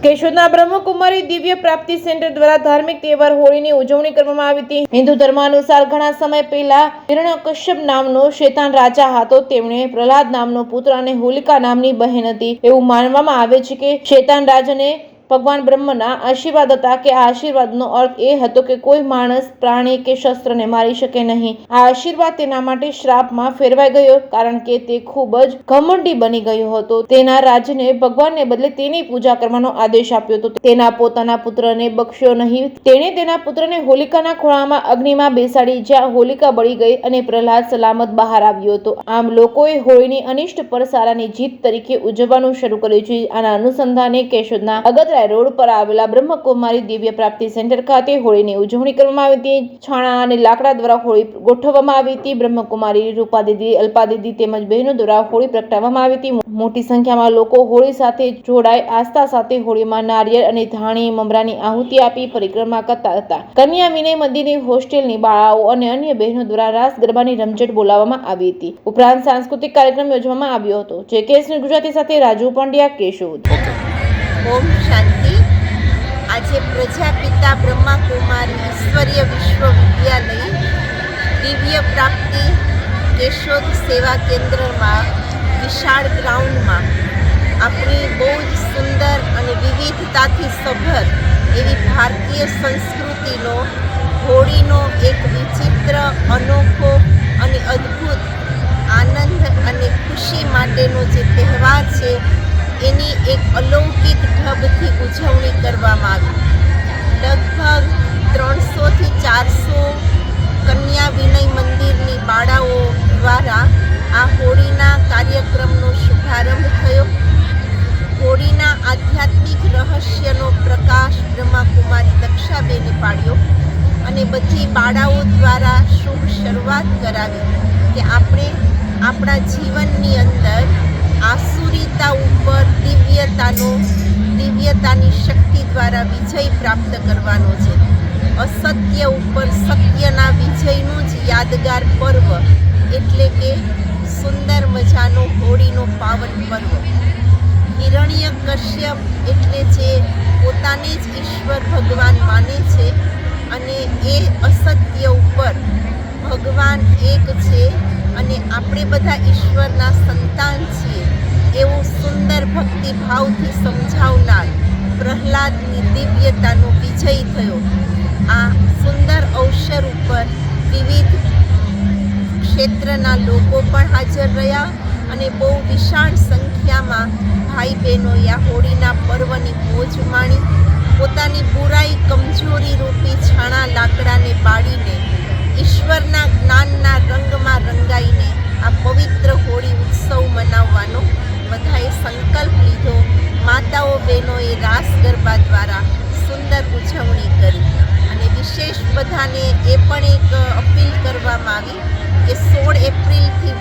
કેશોદના બ્રહ્મકુમારી દિવ્ય પ્રાપ્તિ સેન્ટર દ્વારા ધાર્મિક તહેવાર હોળીની ઉજવણી કરવામાં આવી હતી। હિન્દુ ધર્મ અનુસાર ઘણા સમય પહેલા હિરણ્યકશ્યપ નામનો શૈતાન રાજા હતો। તેમણે પ્રહલાદ નામનો પુત્ર અને હોલિકા નામની બહેન હતી। એવું માનવામાં આવે છે કે શૈતાન રાજાને ભગવાન બ્રહ્મના આશીર્વાદ હતા કે આ આશીર્વાદનો અર્થ એ હતો કે કોઈ માણસ, પ્રાણી કે શસ્ત્રને મારી શકે નહીં। આ આશીર્વાદ તેના માટે શ્રાપમાં ફેરવાઈ ગયો, કારણ કે તે ખૂબ જ ઘમંડી બની ગયો હતો। તેના રાજને ભગવાનને બદલે તેની પૂજા કરવાનો આદેશ આપ્યો હતો। તેના પોતાના પુત્રને બખ્શ્યો નહીં। તેણે તેના પુત્રને હોલિકાના ખોળામાં અગ્નિમાં બેસાડી, જ્યાં હોલિકા બળી ગઈ અને પ્રહલાદ સલામત બહાર આવ્યો હતો। આમ લોકોએ હોળીની અનિષ્ટ પર સારાની જીત તરીકે ઉજવવાનું શરૂ કર્યું છે। આના અનુસંધાને કેશોદના અગતરાય રોડ પર આવેલા બ્રહ્મકુમારી દિવ્ય પ્રાપ્તિ સેન્ટર ખાતે હોળીની ઉજવણી કરવામાં આવી હતી। છાણા અને લાકડા દ્વારા હોળી ગોઠવવામાં આવી હતી। બ્રહ્મકુમારી, રૂપા દીદી, અલ્પા દીદી તેમજ બહેનો દ્વારા હોળી પ્રગટાવવામાં આવી હતી। મોટી સંખ્યામાં લોકો હોળી સાથે જોડાઈ આસ્થા સાથે હોળીમાં નારિયેળ અને ધાણી મમરાની આહુતિ આપી પરિક્રમા કરતા હતા। કન્યા વિનય મંદિરની હોસ્ટેલની બાળાઓ અને અન્ય બહેનો દ્વારા રાસ ગરબાની રમઝટ બોલાવવામાં આવી હતી। ઉપરાંત સાંસ્કૃતિક કાર્યક્રમ યોજવામાં આવ્યો હતો। જેકેએસ ગુજરાતી સાથે રાજુ પંડ્યા, કેશોદ। ओम शांति। आज प्रजापिता ब्रह्मकुमारी ईश्वरीय विश्वविद्यालय दिव्य प्राप्ति केशोद सेवा केन्द्र में विशाल ग्राउंड में अपनी बहुत सुंदर और विविधता सभर एवं भारतीय संस्कृति होळीनो एक विचित्र, अनोखो और अद्भुत आनंद और खुशी माटेनो जे तहेवार है एनी एक अलौकिक ढबथी उजवणी करवामां आवी। लगभग 300 થી 400 कन्या विनय मंदिरनी बाळाओ द्वारा आ होळीना कार्यक्रमनो शुभारंभ थयो। होळीना आध्यात्मिक रहस्यनो प्रकाश ब्रह्मकुमारी दक्षाबेने पाड्यो અને બધી બાળાઓ દ્વારા શુભ શરૂઆત કરાવી કે આપણે આપણા જીવનની અંદર આસુરીતા ઉપર દિવ્યતાની શક્તિ દ્વારા વિજય પ્રાપ્ત કરવાનો છે। અસત્ય ઉપર સત્યના વિજયનું જ યાદગાર પર્વ એટલે કે સુંદર મજાનો હોળીનો પાવન પર્વ। હિરણ્યકશ્યપ એટલે જે પોતાને જ ઈશ્વર ભગવાન માને છે અને એ અસત્ય ઉપર ભગવાન એક છે અને આપણે બધા ઈશ્વરના સંતાન છીએ એવું સુંદર ભક્તિભાવથી સમજાવનાર પ્રહલાદની દિવ્યતાનો વિજય થયો। આ સુંદર અવસર ઉપર વિવિધ ક્ષેત્રના લોકો પણ હાજર રહ્યા અને બહુ વિશાળ સંખ્યામાં ભાઈ બહેનોએ આ હોળીના પર્વની મોજ માણી। પોતાની બુરાઈ, કમજોરી રૂપી છાણા લાકડાને બાળીને ઈશ્વરના જ્ઞાનના રંગમાં રંગાઈને આ પવિત્ર હોળી ઉત્સવ મનાવવાનો બધાએ સંકલ્પ લીધો। માતાઓ બહેનોએ રાસ ગરબા દ્વારા સુંદર ઉજવણી કરી અને વિશેષ બધાને એ પણ એક અપીલ કરવામાં આવી કે 16 એપ્રિલથી